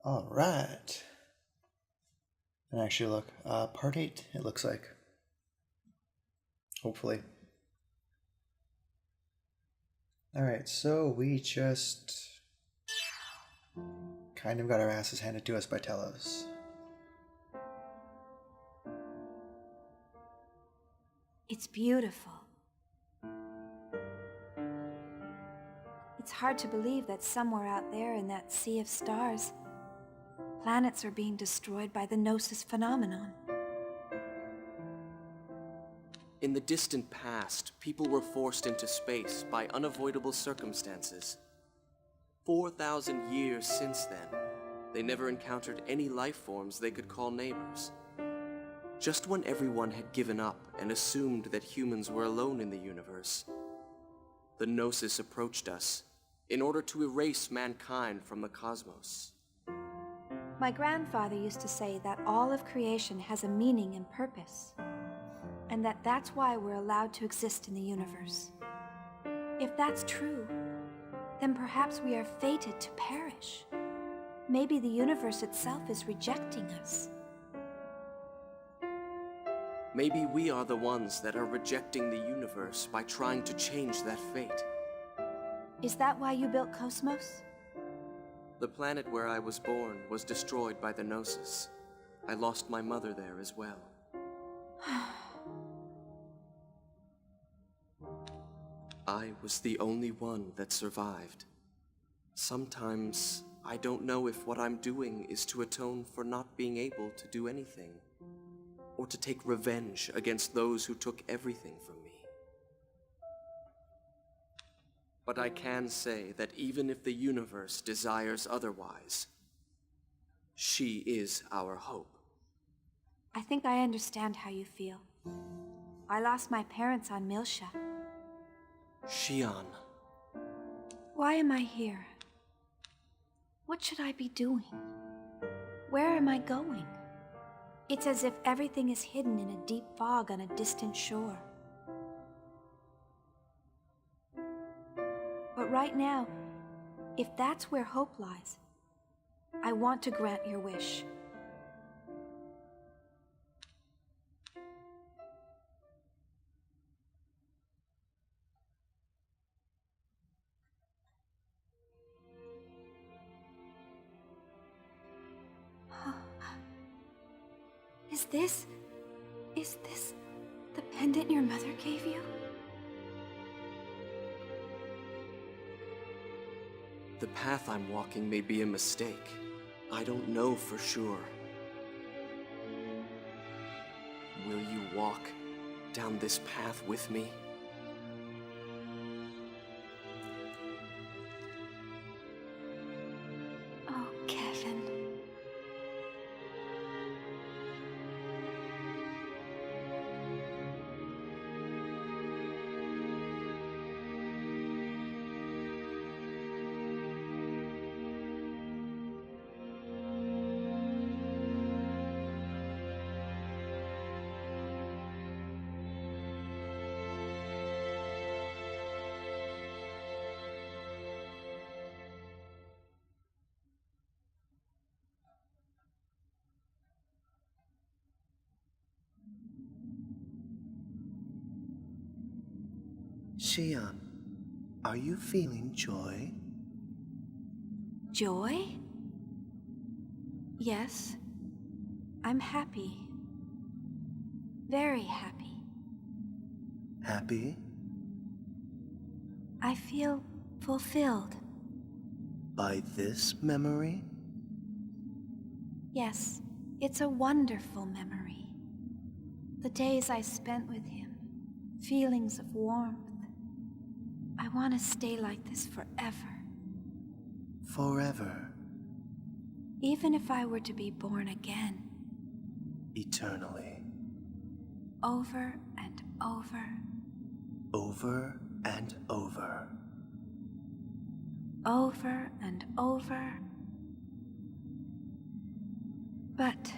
All right. And actually, look, part 8, it looks like. Hopefully. All right, so we just kind of got our asses handed to us by Telos. It's beautiful. It's hard to believe that somewhere out there in that sea of stars, planets are being destroyed by the Gnosis phenomenon. In the distant past, people were forced into space by unavoidable circumstances. 4,000 years since then, they never encountered any life forms they could call neighbors. Just when everyone had given up and assumed that humans were alone in the universe, the Gnosis approached us in order to erase mankind from the cosmos. My grandfather used to say that all of creation has a meaning and purpose, and that's why we're allowed to exist in the universe. If that's true, then perhaps we are fated to perish. Maybe the universe itself is rejecting us. Maybe we are the ones that are rejecting the universe by trying to change that fate. Is that why you built KOS-MOS? The planet where I was born was destroyed by the Gnosis. I lost my mother there as well. I was the only one that survived. Sometimes I don't know if what I'm doing is to atone for not being able to do anything, or to take revenge against those who took everything from me. But I can say that even if the universe desires otherwise, she is our hope. I think I understand how you feel. I lost my parents on Miltia. Xian. Why am I here? What should I be doing? Where am I going? It's as if everything is hidden in a deep fog on a distant shore. But right now, if that's where hope lies, I want to grant your wish. Is this the pendant your mother gave you? The path I'm walking may be a mistake. I don't know for sure. Will you walk down this path with me? Oh, Kevin. Xian, are you feeling joy? Joy? Yes. I'm happy. Very happy. Happy? I feel fulfilled. By this memory? Yes, it's a wonderful memory. The days I spent with him, feelings of warmth. I want to stay like this forever. Forever. Even if I were to be born again. Eternally. Over and over. Over and over. Over and over. But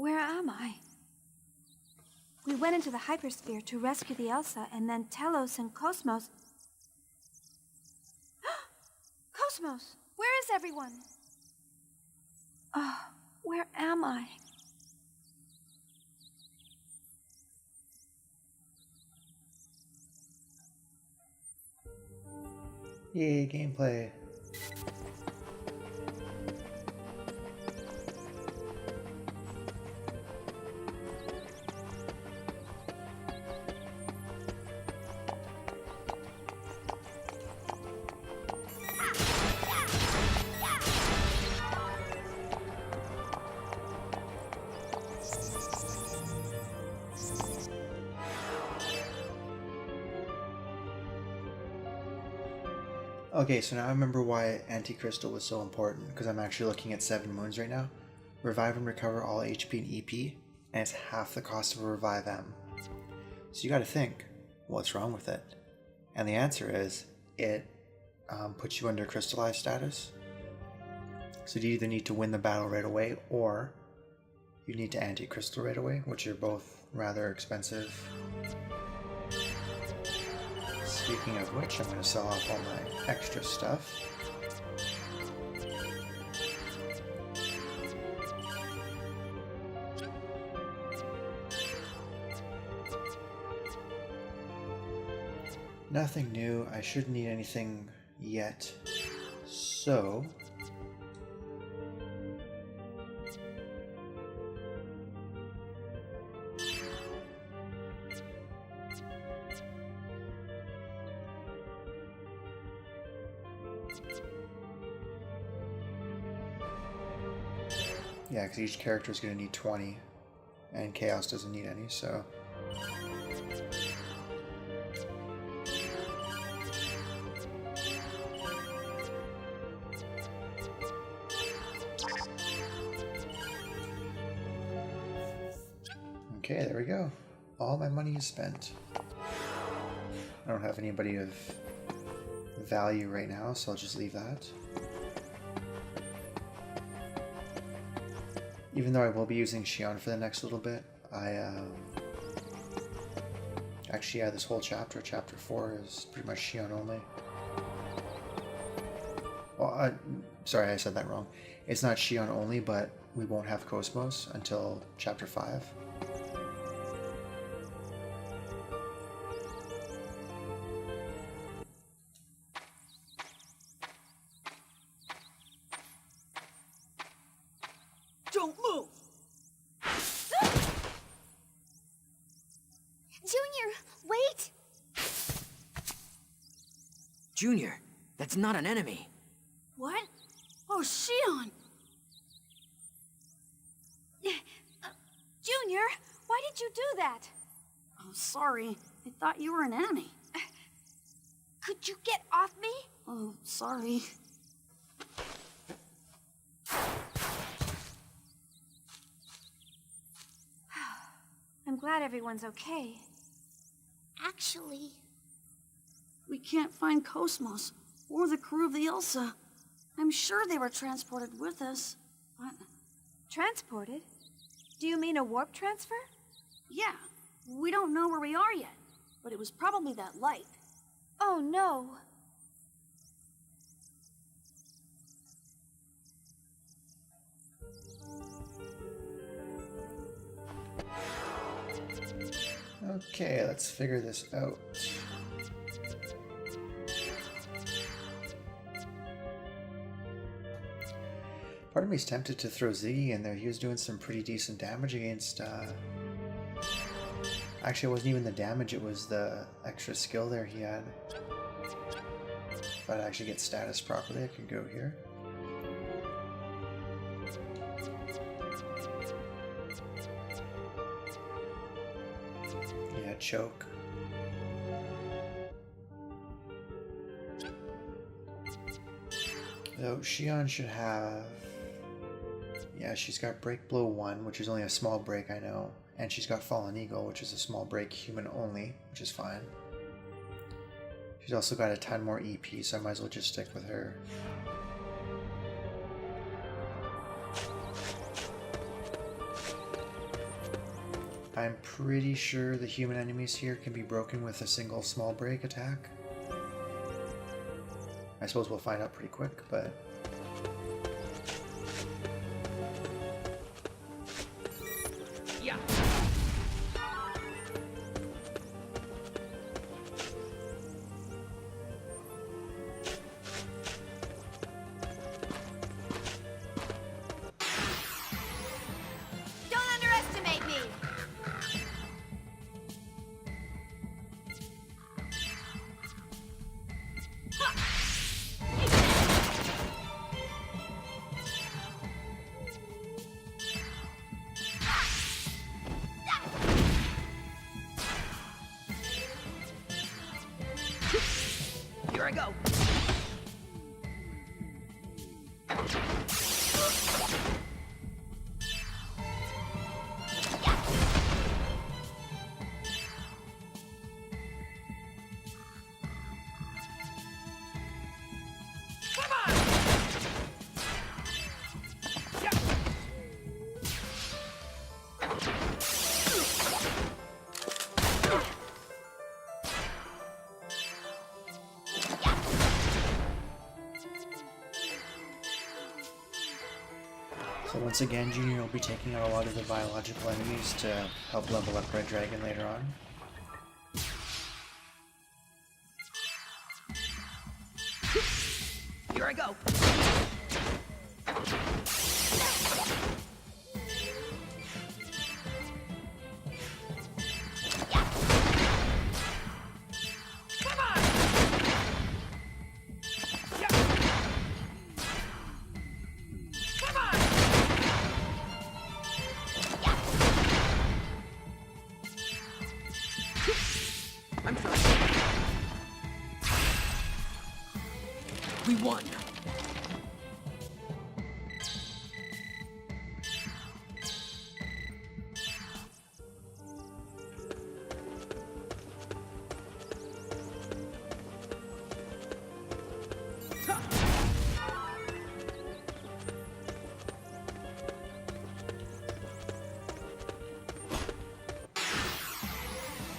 Where am I? We went into the hypersphere to rescue the Elsa, and then Telos and KOS-MOS... KOS-MOS! Where is everyone? Oh, where am I? Yay, gameplay. Okay, so now I remember why Anti-Crystal was so important, because I'm actually looking at 7 moons right now. Revive and recover all HP and EP, and it's half the cost of a Revive M. So you gotta think, what's wrong with it? And the answer is, it puts you under crystallized status. So you either need to win the battle right away, or you need to anti-crystal right away, which are both rather expensive. Speaking of which, I'm going to sell off all my extra stuff. Nothing new. I shouldn't need anything yet. So... yeah, because each character is going to need 20, and Chaos doesn't need any, so... okay, there we go. All my money is spent. I don't have anybody of value right now, so I'll just leave that. Even though I will be using Xion for the next little bit, actually, yeah, this whole chapter, chapter 4, is pretty much Xion only. Well, sorry, I said that wrong. It's not Xion only, but we won't have KOS-MOS until chapter 5. Don't move! Junior, wait! Junior, that's not an enemy. What? Oh, Xion! Junior, why did you do that? Oh, sorry. I thought you were an enemy. Could you get off me? Oh, sorry. I'm glad everyone's okay. Actually... we can't find KOS-MOS or the crew of the Elsa. I'm sure they were transported with us, but... Transported? Do you mean a warp transfer? yeah, we don't know where we are yet, but it was probably that light. Oh no. Okay, let's figure this out. Part of me is tempted to throw Ziggy in there. He was doing some pretty decent damage against... Actually, it wasn't even the damage, it was the extra skill there he had. If I'd actually get status properly, I could go here. Yeah, choke. So Xion should have... yeah, she's got Break Blow 1, which is only a small break, I know. And she's got Fallen Eagle, which is a small break, human only, which is fine. She's also got a ton more EP, so I might as well just stick with her. I'm pretty sure the human enemies here can be broken with a single small break attack. I suppose we'll find out pretty quick, but... Yeah. Don't underestimate me! Here I go. So once again, Junior will be taking out a lot of the biological enemies to help level up Red Dragon later on. Here I go. I'm trying. We won.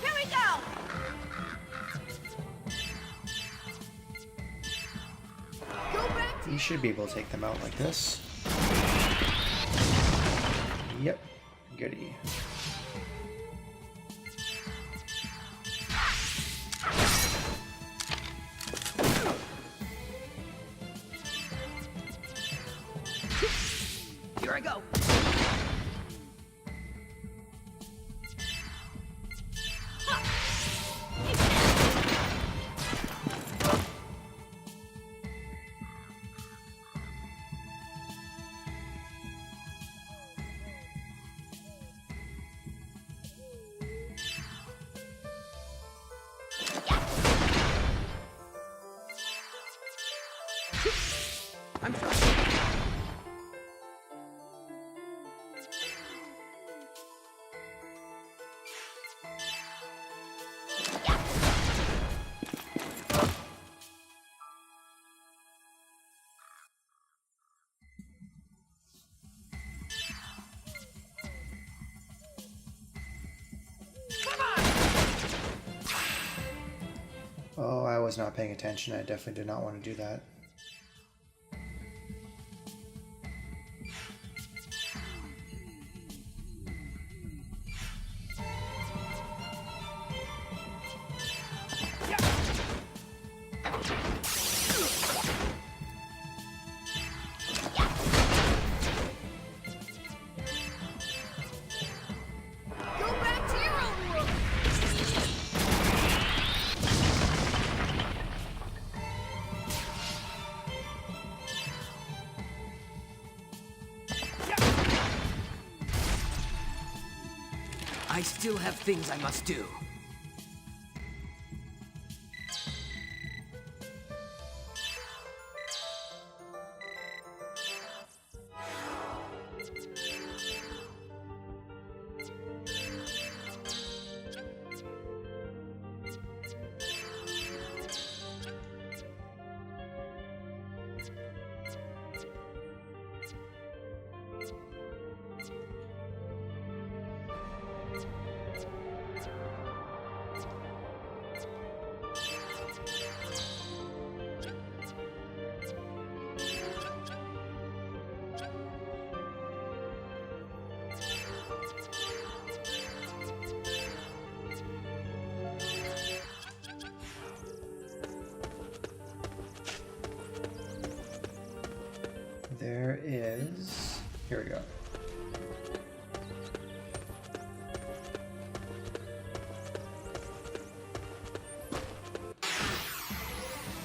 Here we go! Go back to You should be able to take them out like this. Yep, goody. Here I go. I'm trying. Oh, I was not paying attention. I definitely did not want to do that. go back to your own world! I still have things I must do. There is... Here we go.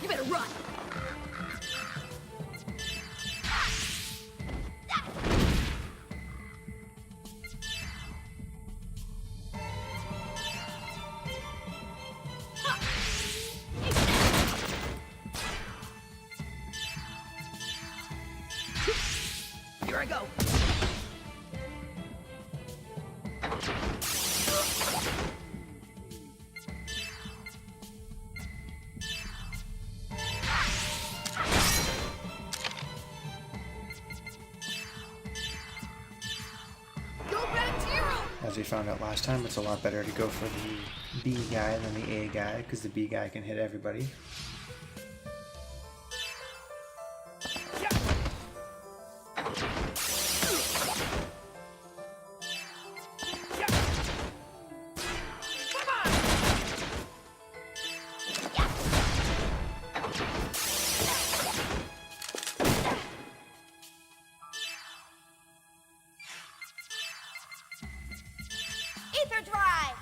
You better run! Here I go. Go back to your room! As we found out last time, it's a lot better to go for the B guy than the A guy, because the B guy can hit everybody. Ether drive!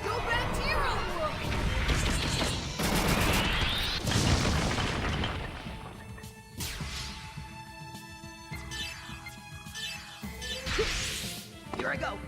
Go back to your own world! Here I go.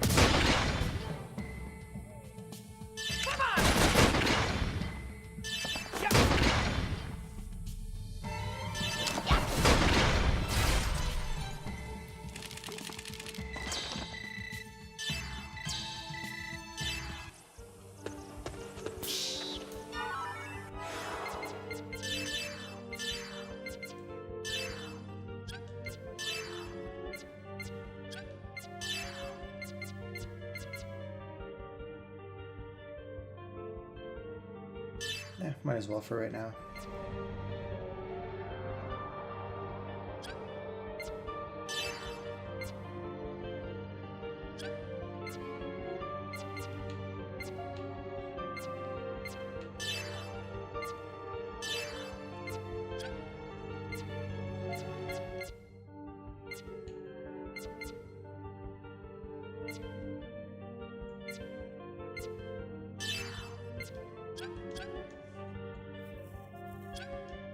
Yeah, might as well for right now.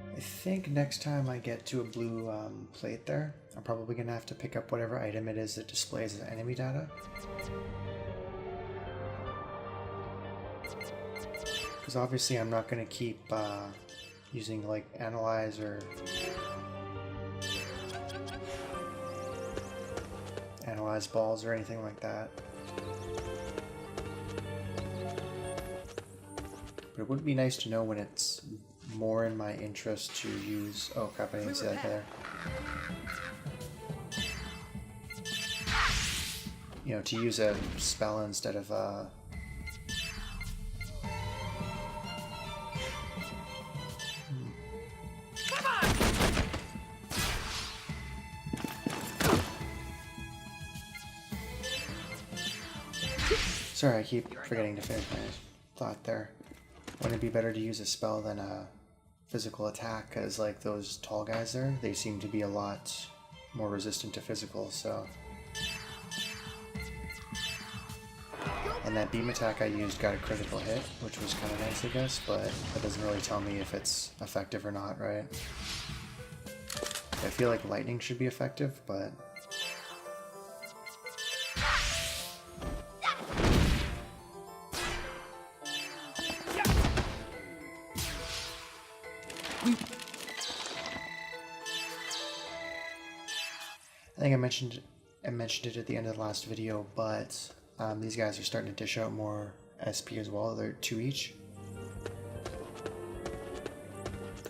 I think next time I get to a blue plate there, I'm probably going to have to pick up whatever item it is that displays as enemy data. Because obviously I'm not going to keep using like analyze or analyze balls or anything like that. But it would be nice to know when it's more in my interest to use... Oh crap, I didn't see that there. You know, to use a spell instead of Sorry, I keep forgetting to finish my thought there. Wouldn't it be better to use a spell than a physical attack? Because like those tall guys there, they seem to be a lot more resistant to physical, so... And that beam attack I used got a critical hit, which was kind of nice, I guess, but that doesn't really tell me if it's effective or not, right? I feel like lightning should be effective, but... I think I mentioned it at the end of the last video, but these guys are starting to dish out more SP as well. They're 2 each.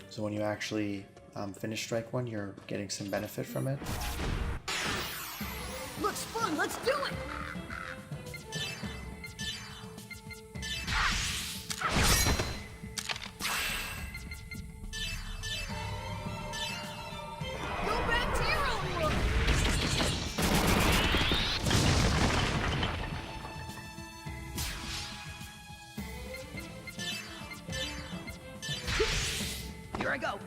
So when you actually finish strike one, you're getting some benefit from it. Looks fun, let's do it! Here I go.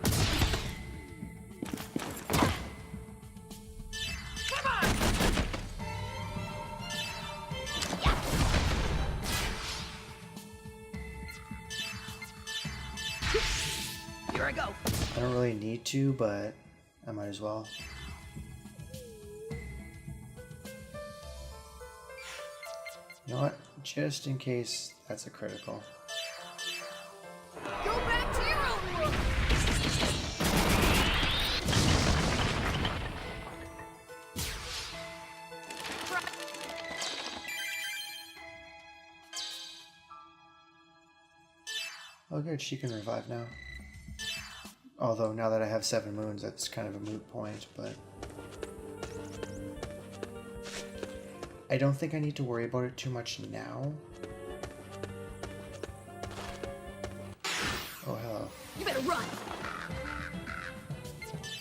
Here I go. I don't really need to, but I might as well. You know what? Just in case that's a critical. Go back to your own world! Oh good, she can revive now. Although now that I have 7 moons, that's kind of a moot point, but... I don't think I need to worry about it too much now. Oh, hello. You better run!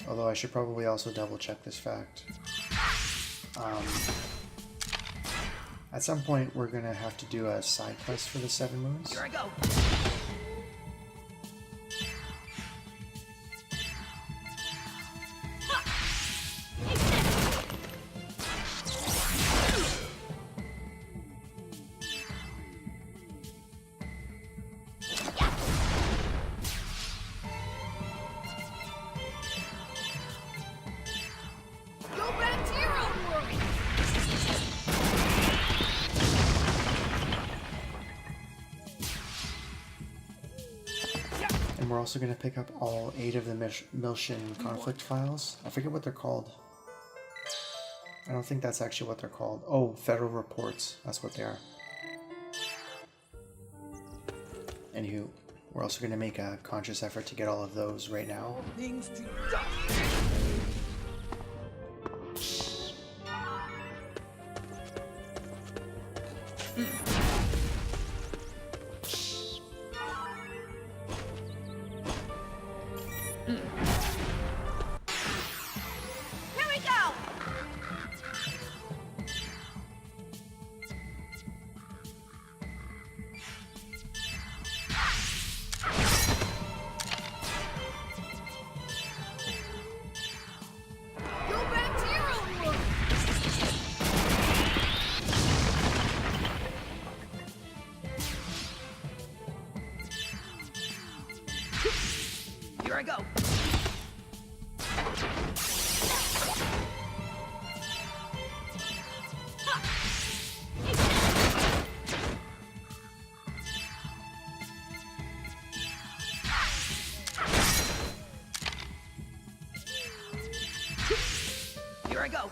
Although I should probably also double check this fact. At some point, we're gonna have to do a side quest for the 7 moons. Here I go. Go back to your own world! And we're also going to pick up all 8 of the Miltian conflict files. I forget what they're called. I don't think that's actually what they're called. Oh, federal reports. That's what they are. Anywho, we're also going to make a conscious effort to get all of those right now. Things to die. Here we go! Go back to your own world! Here I go. Here I go.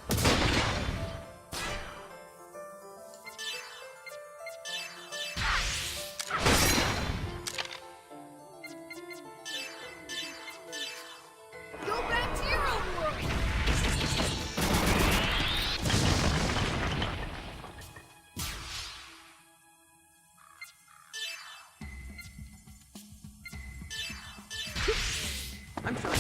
Go back to your own world! I'm sure.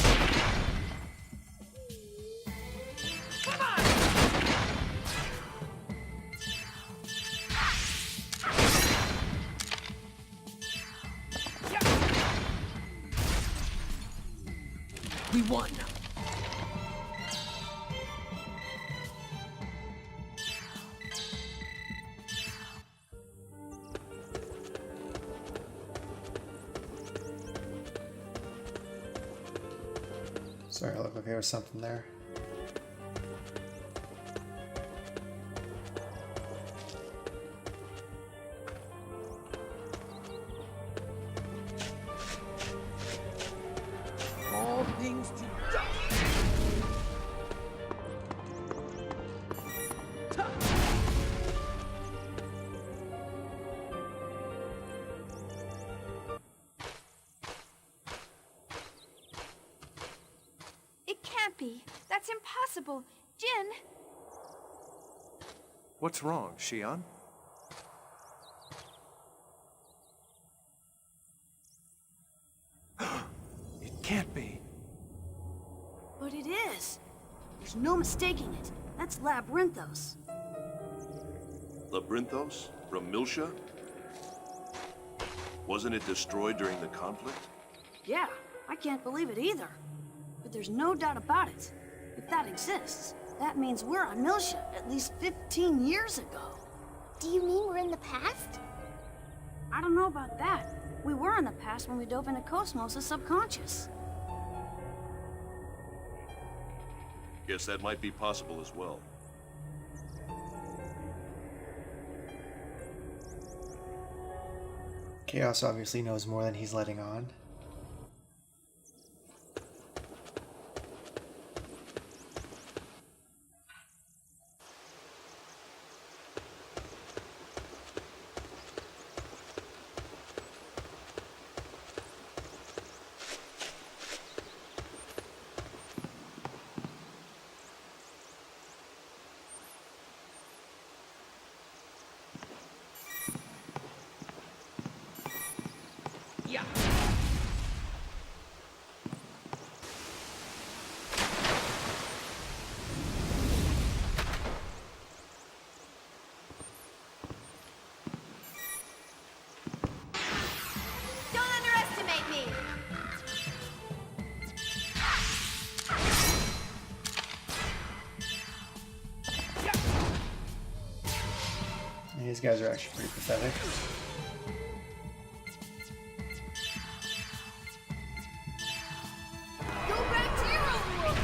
We won. Sorry, I look like there was something there. All things to die. It can't be. That's impossible. Jin! What's wrong, Xion? It can't be. But it is. There's no mistaking it. That's Labyrinthos. Labyrinthos? From Miltia? Wasn't it destroyed during the conflict? Yeah, I can't believe it either. But there's no doubt about it. If that exists, that means we're on Miltia at least 15 years ago. Do you mean we're in the past? I don't know about that. We were in the past when we dove into KOS-MOS' subconscious. Guess that might be possible as well. Chaos obviously knows more than he's letting on. Yeah. Don't underestimate me! These guys are actually pretty pathetic. Go back to your own world!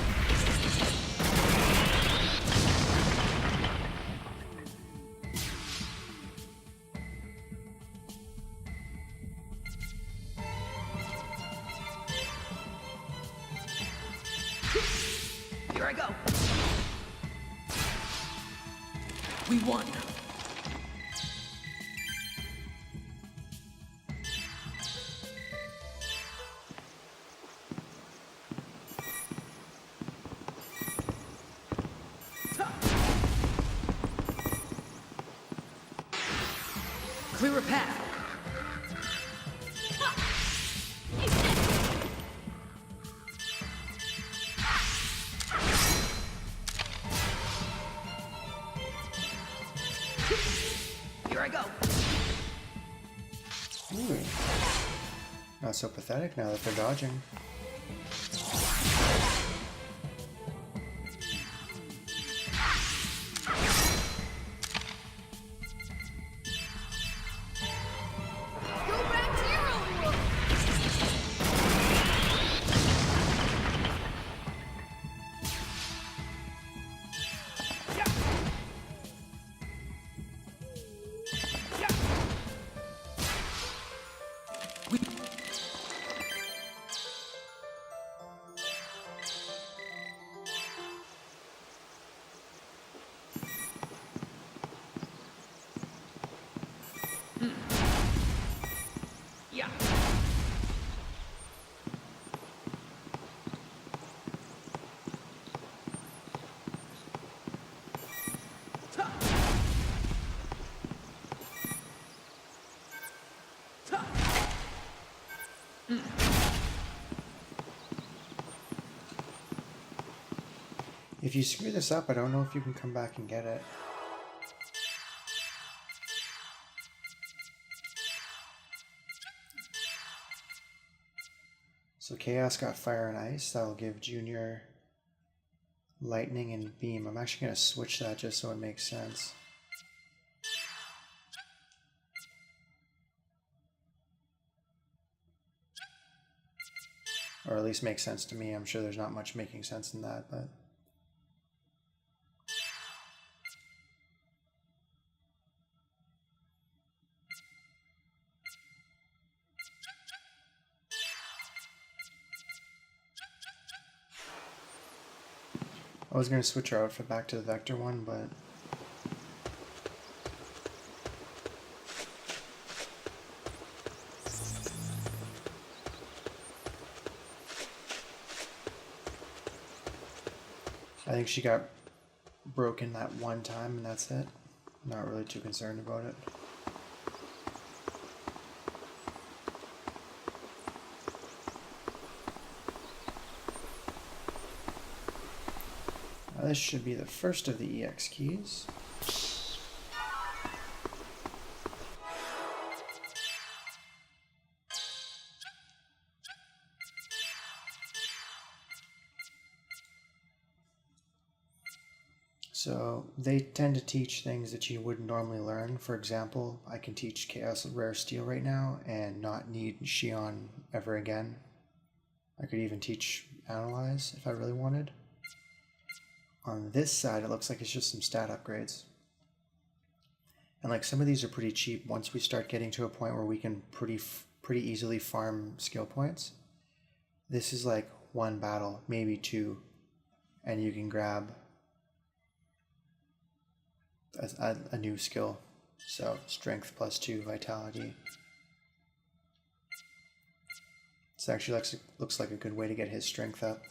Here I go. We won. Clear a path. Here I go. Ooh. Not so pathetic now that they're dodging. Go back to your own world! Yeah. If you screw this up, I don't know if you can come back and get it. So Chaos got Fire and Ice. That'll give Junior Lightning and Beam. I'm actually going to switch that just so it makes sense. Or at least makes sense to me. I'm sure there's not much making sense in that, but... I was going to switch our outfit back to the Vector one, but... I think she got broken that one time and that's it. Not really too concerned about it. This should be the first of the EX keys. So they tend to teach things that you wouldn't normally learn. For example, I can teach Chaos Rare Steel right now and not need Shion ever again. I could even teach Analyze if I really wanted. On this side, it looks like it's just some stat upgrades. And like some of these are pretty cheap once we start getting to a point where we can pretty easily farm skill points. This is like one battle, maybe two, and you can grab a new skill. So strength +2, vitality. This actually looks like a good way to get his strength up.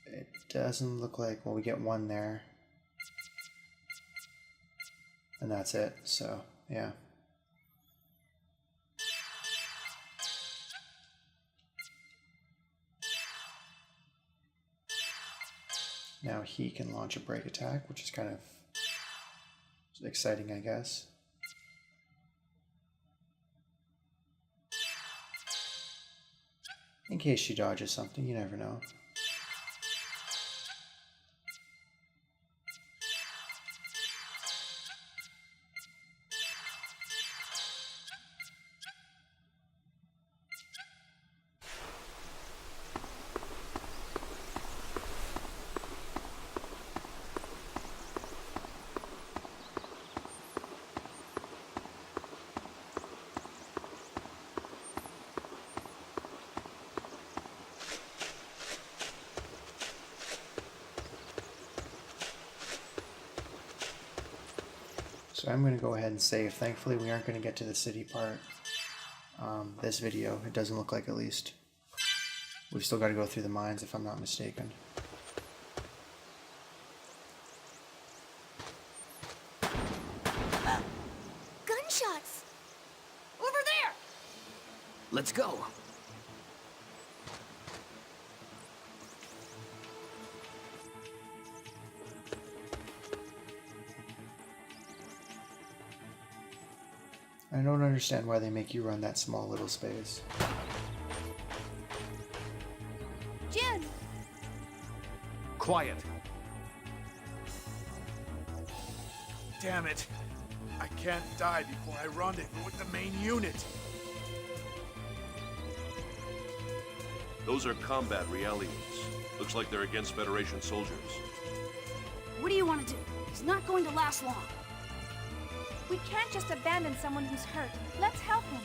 It doesn't look like, well, we get one there. And that's it, so yeah. Now he can launch a break attack, which is kind of exciting, I guess. In case she dodges something, you never know. So I'm going to go ahead and save. Thankfully, we aren't going to get to the city part this video. It doesn't look like, at least. We've still got to go through the mines, if I'm not mistaken. Gunshots! Over there! Let's go. I don't understand why they make you run that small little space. Jin! Quiet. Damn it. I can't die before I rendezvous with the main unit. Those are combat realities. Looks like they're against Federation soldiers. What do you want to do? He's not going to last long. We can't just abandon someone who's hurt. Let's help him.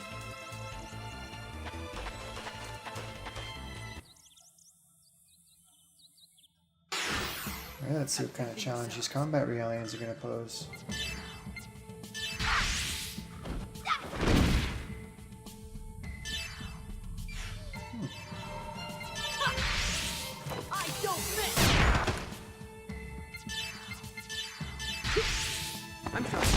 Alright, let's see what kind of challenge these combat realities are going to pose. I don't miss! I'm trying.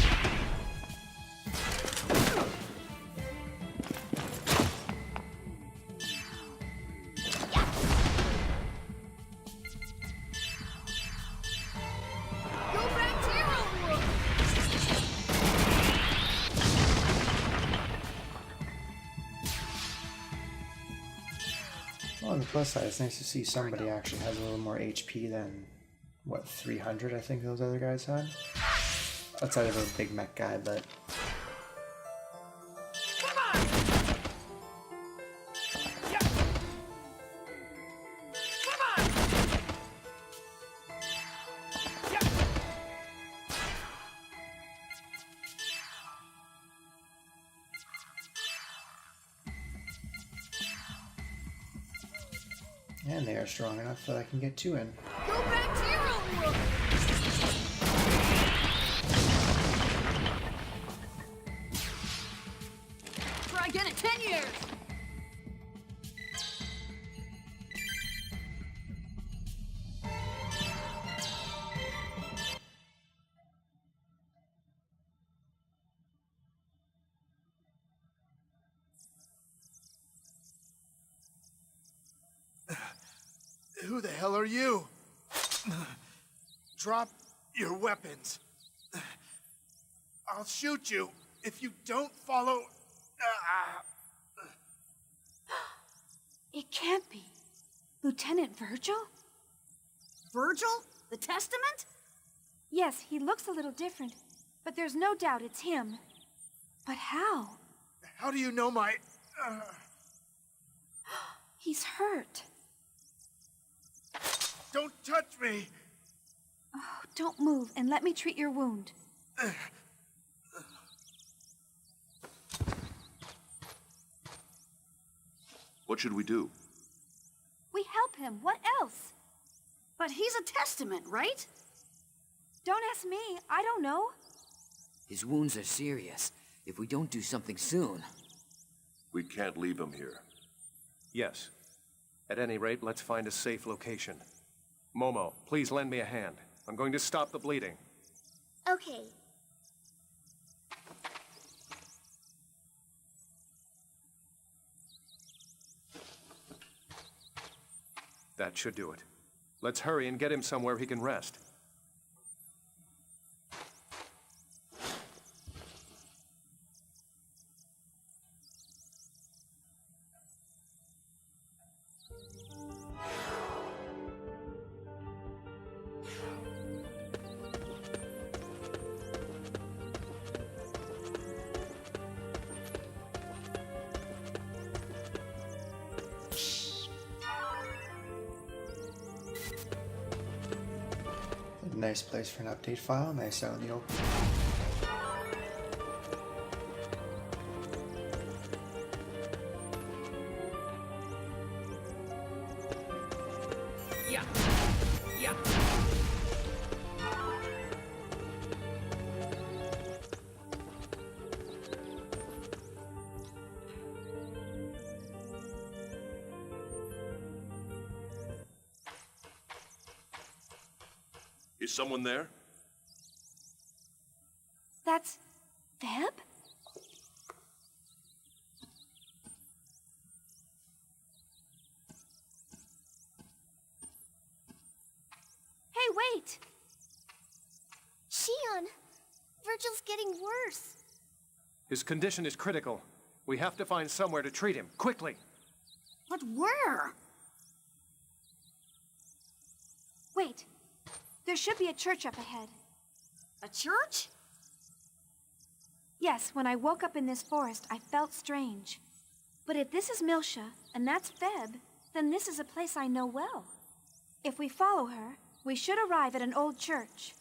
Go back to your own world! Well, on the plus side, it's nice to see somebody actually has a little more HP than, what, 300 I think those other guys had? Outside of a big mech guy, but... And they are strong enough that I can get two in. Go back to your own world! Try again in 10 years! Who the hell are you? Drop your weapons. I'll shoot you if you don't follow. It can't be. Lieutenant Virgil? Virgil? The Testament? Yes, he looks a little different, but there's no doubt it's him. But how? How do you know my... He's hurt. Don't touch me! Oh, don't move and let me treat your wound. What should we do? We help him. What else? But he's a testament, right? Don't ask me. I don't know. His wounds are serious. If we don't do something soon... We can't leave him here. Yes. At any rate, let's find a safe location. Momo, please lend me a hand. I'm going to stop the bleeding. Okay. That should do it. Let's hurry and get him somewhere he can rest. Nice place for an update file, nice out in the open. Yeah. Yeah. Is someone there? That's... Feb? Hey, wait! Shion, Virgil's getting worse. His condition is critical. We have to find somewhere to treat him, quickly! But where? Wait. There should be a church up ahead. A church? Yes, when I woke up in this forest, I felt strange. But if this is Miltia, and that's Feb, then this is a place I know well. If we follow her, we should arrive at an old church.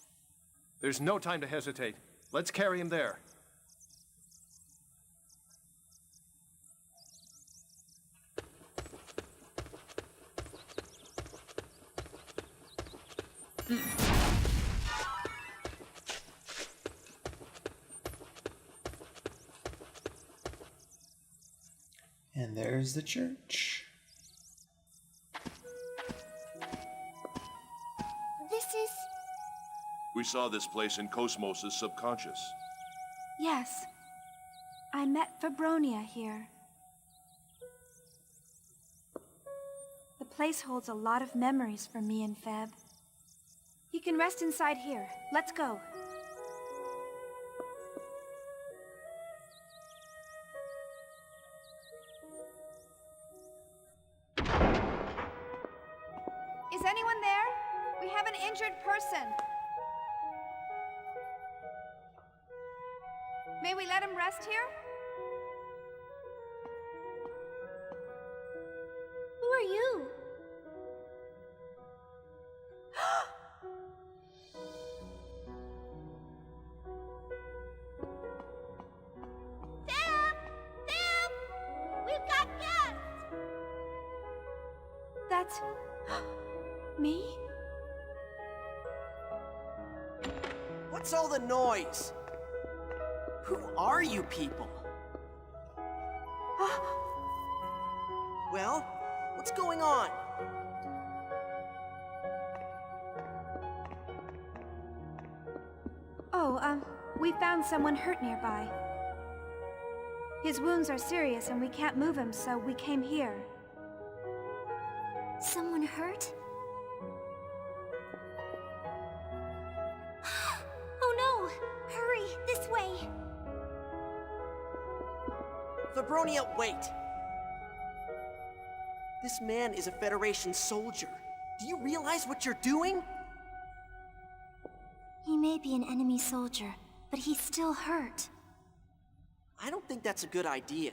There's no time to hesitate. Let's carry him there. And there's the church. This is... We saw this place in KOS-MOS' subconscious. Yes. I met Fabronia here. The place holds a lot of memories for me and Feb. You can rest inside here. Let's go. Is anyone there? We have an injured person. May we let him rest here? Who are you? Sam! Sam! We've got guests! That's... me? What's all the noise? Who are you people? Well, what's going on? Oh, we found someone hurt nearby. His wounds are serious and we can't move him, so we came here. Someone hurt? Oh no! Hurry, this way! Fabronia, wait! This man is a Federation soldier. Do you realize what you're doing? He may be an enemy soldier, but he's still hurt. I don't think that's a good idea.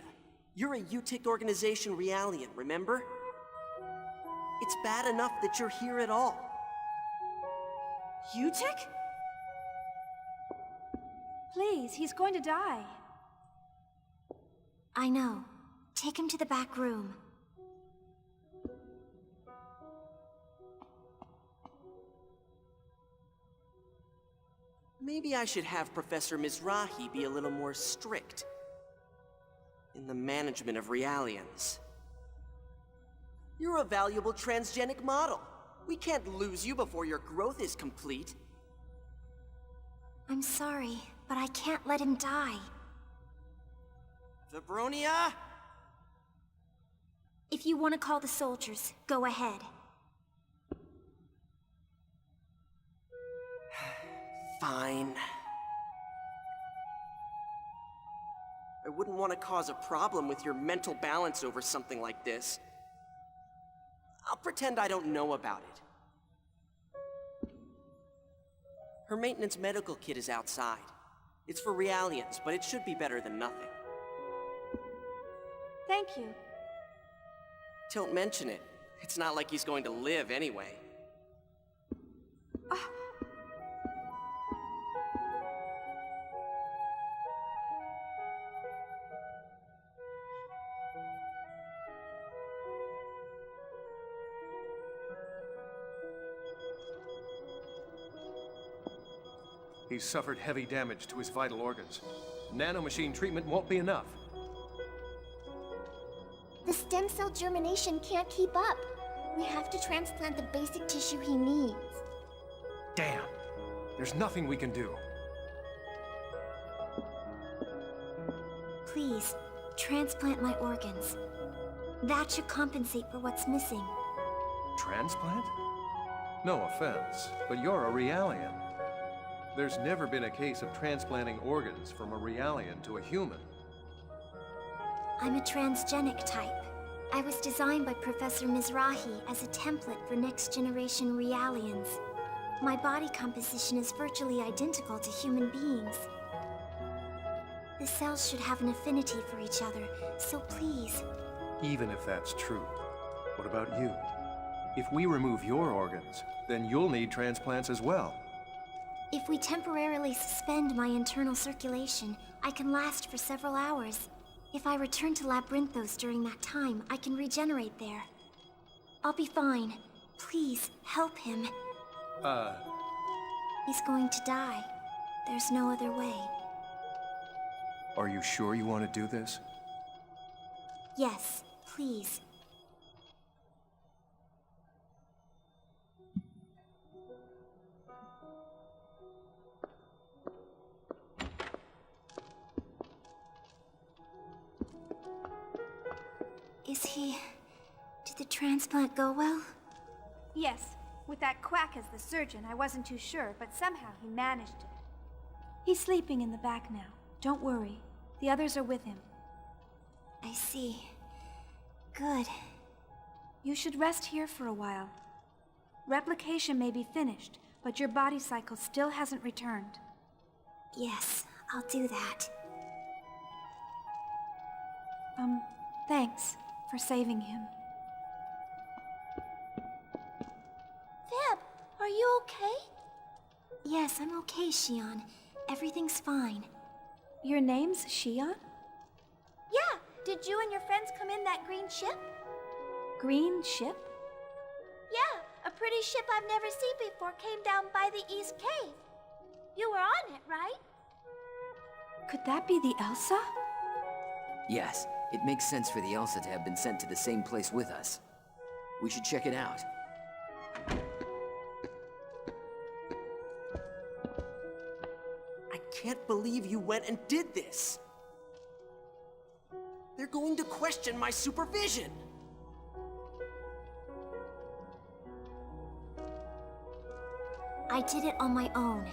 You're a UTIC organization Realian, remember? It's bad enough that you're here at all. UTIC? Please, he's going to die. I know. Take him to the back room. Maybe I should have Professor Mizrahi be a little more strict in the management of Realians. You're a valuable transgenic model. We can't lose you before your growth is complete. I'm sorry, but I can't let him die. Vibronia? If you want to call the soldiers, go ahead. Fine. I wouldn't want to cause a problem with your mental balance over something like this. I'll pretend I don't know about it. Her maintenance medical kit is outside. It's for Realians, but it should be better than nothing. Thank you. Don't mention it. It's not like he's going to live anyway. He's suffered heavy damage to his vital organs. Nanomachine treatment won't be enough. The stem cell germination can't keep up. We have to transplant the basic tissue he needs. Damn. There's nothing we can do. Please, transplant my organs. That should compensate for what's missing. Transplant? No offense, but you're a Realian. There's never been a case of transplanting organs from a Realian to a human. I'm a transgenic type. I was designed by Professor Mizrahi as a template for next-generation Realians. My body composition is virtually identical to human beings. The cells should have an affinity for each other, so please... Even if that's true, what about you? If we remove your organs, then you'll need transplants as well. If we temporarily suspend my internal circulation, I can last for several hours. If I return to Labyrinthos during that time, I can regenerate there. I'll be fine. Please, help him. He's going to die. There's no other way. Are you sure you want to do this? Yes, please. Did the transplant go well? Yes. With that quack as the surgeon, I wasn't too sure, but somehow he managed it. He's sleeping in the back now. Don't worry. The others are with him. I see. Good. You should rest here for a while. Replication may be finished, but your body cycle still hasn't returned. Yes, I'll do that. Thanks for saving him. Fab, are you okay? Yes, I'm okay, Shion. Everything's fine. Your name's Shion? Yeah, did you and your friends come in that green ship? Green ship? Yeah, a pretty ship I've never seen before came down by the East Cave. You were on it, right? Could that be the Elsa? Yes, it makes sense for the Elsa to have been sent to the same place with us. We should check it out. I can't believe you went and did this. They're going to question my supervision. I did it on my own.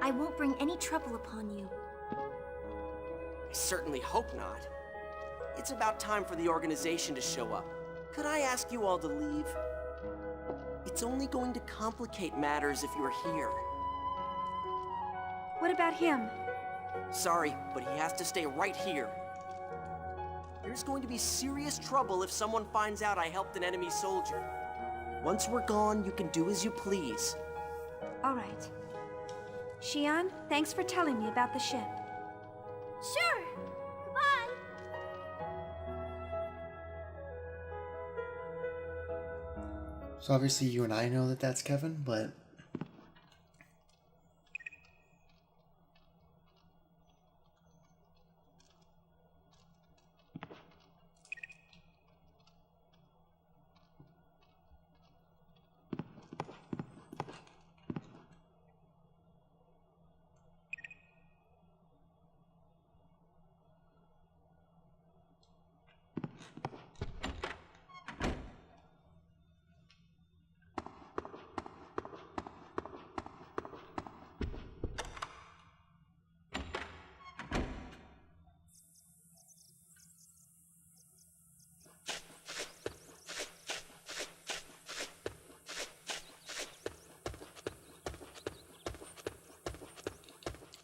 I won't bring any trouble upon you. I certainly hope not. It's about time for the organization to show up. Could I ask you all to leave? It's only going to complicate matters if you're here. What about him? Sorry, but he has to stay right here. There's going to be serious trouble if someone finds out I helped an enemy soldier. Once we're gone, you can do as you please. All right. Xian, thanks for telling me about the ship. Sure. Goodbye. So obviously you and I know that that's Kevin, but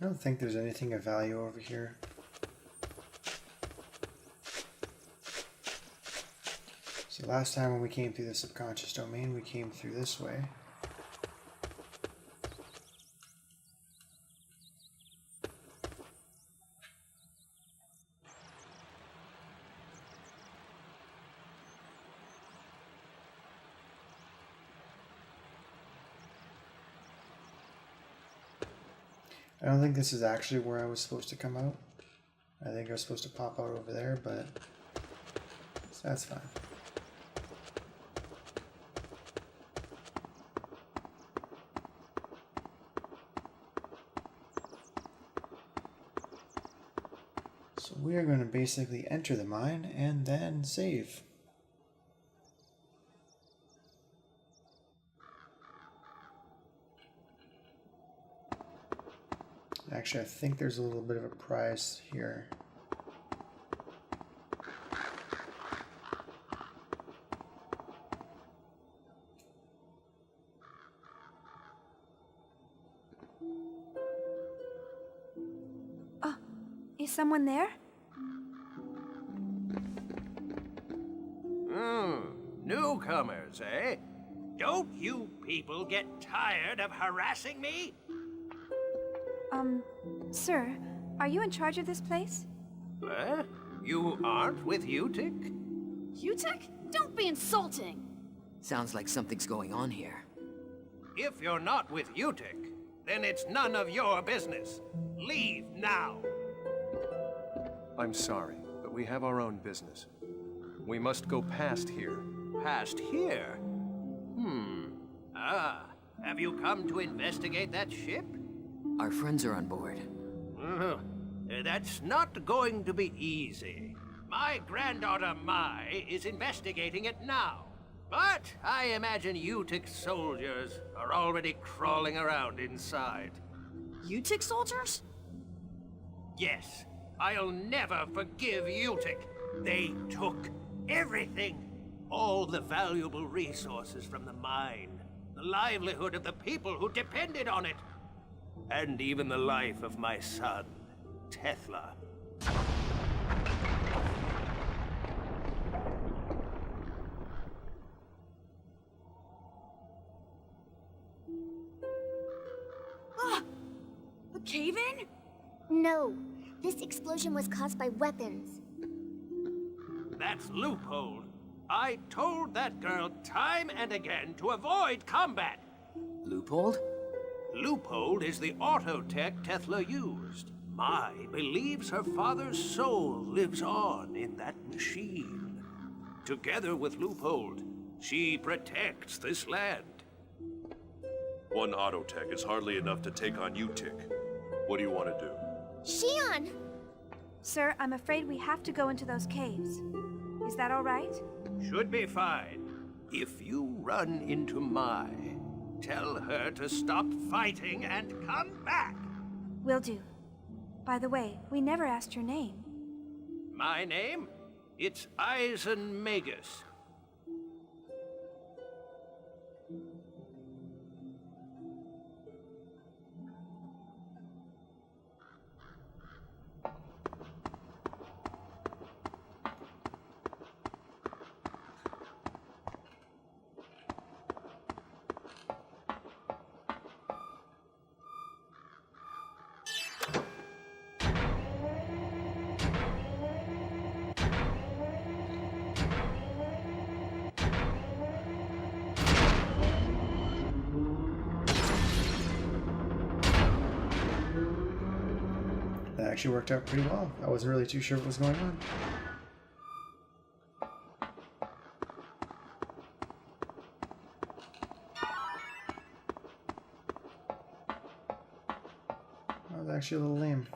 I don't think there's anything of value over here. So last time when we came through the subconscious domain, we came through this way. I don't think this is actually where I was supposed to come out. I think I was supposed to pop out over there, but that's fine. So we are going to basically enter the mine and then save. Actually, I think there's a little bit of a prize here. Oh, is someone there? Newcomers, eh? Don't you people get tired of harassing me? Sir, are you in charge of this place? You aren't with Utic? Utic? Don't be insulting! Sounds like something's going on here. If you're not with Utic, then it's none of your business. Leave now. I'm sorry, but we have our own business. We must go past here. Past here? Have you come to investigate that ship? Our friends are on board. That's not going to be easy. My granddaughter Mai is investigating it now. But I imagine Utic soldiers are already crawling around inside. Utic soldiers? Yes, I'll never forgive Utic. They took everything. All the valuable resources from the mine. The livelihood of the people who depended on it. And even the life of my son, Tethla. A cave-in? No, this explosion was caused by weapons. That's Loophole. I told that girl time and again to avoid combat. Loophole? Loophole is the autotech Tethla used. Mai believes her father's soul lives on in that machine. Together with Loophole, she protects this land. One autotech is hardly enough to take on Utic. What do you want to do? Xian! Sir, I'm afraid we have to go into those caves. Is that all right? Should be fine. If you run into Mai, tell her to stop fighting and come back. Will do. By the way, we never asked your name. My name? It's Eisenmagus. actually worked out pretty well. I wasn't really too sure what was going on. That was actually a little lame.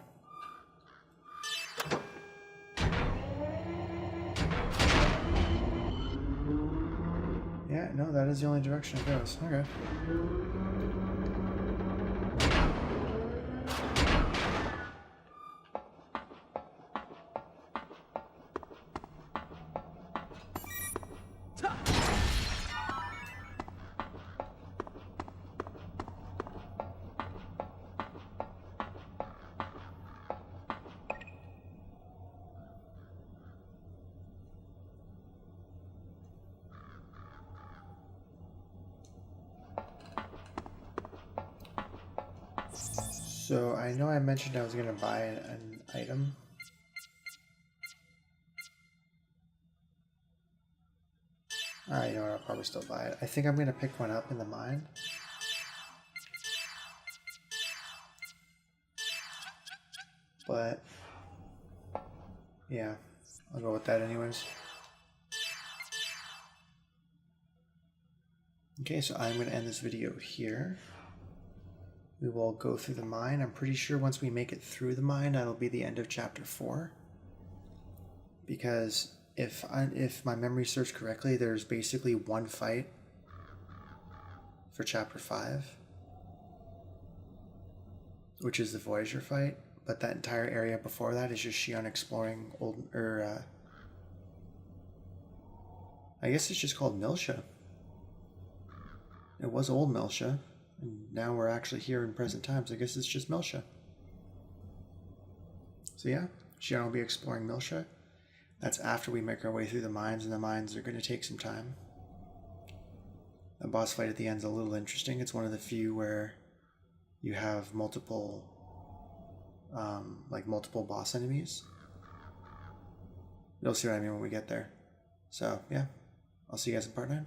Yeah, no, that is the only direction it goes. Okay. So I know I mentioned I was going to buy an item. You know what, I'll probably still buy it. I think I'm going to pick one up in the mine. But, yeah, I'll go with that anyways. Okay, so I'm going to end this video here. We will go through the mine. I'm pretty sure once we make it through the mine, that'll be the end of chapter 4. Because if my memory serves correctly, there's basically one fight for chapter 5, which is the Voyager fight. But that entire area before that is just Shion exploring I guess it's just called Miltia. It was old Miltia. And now we're actually here in present times. I guess it's just Miltia. So yeah, Shion will be exploring Miltia. That's after we make our way through the mines, and the mines are going to take some time. The boss fight at the end is a little interesting. It's one of the few where you have multiple boss enemies. You'll see what I mean when we get there. So yeah, I'll see you guys in part 9.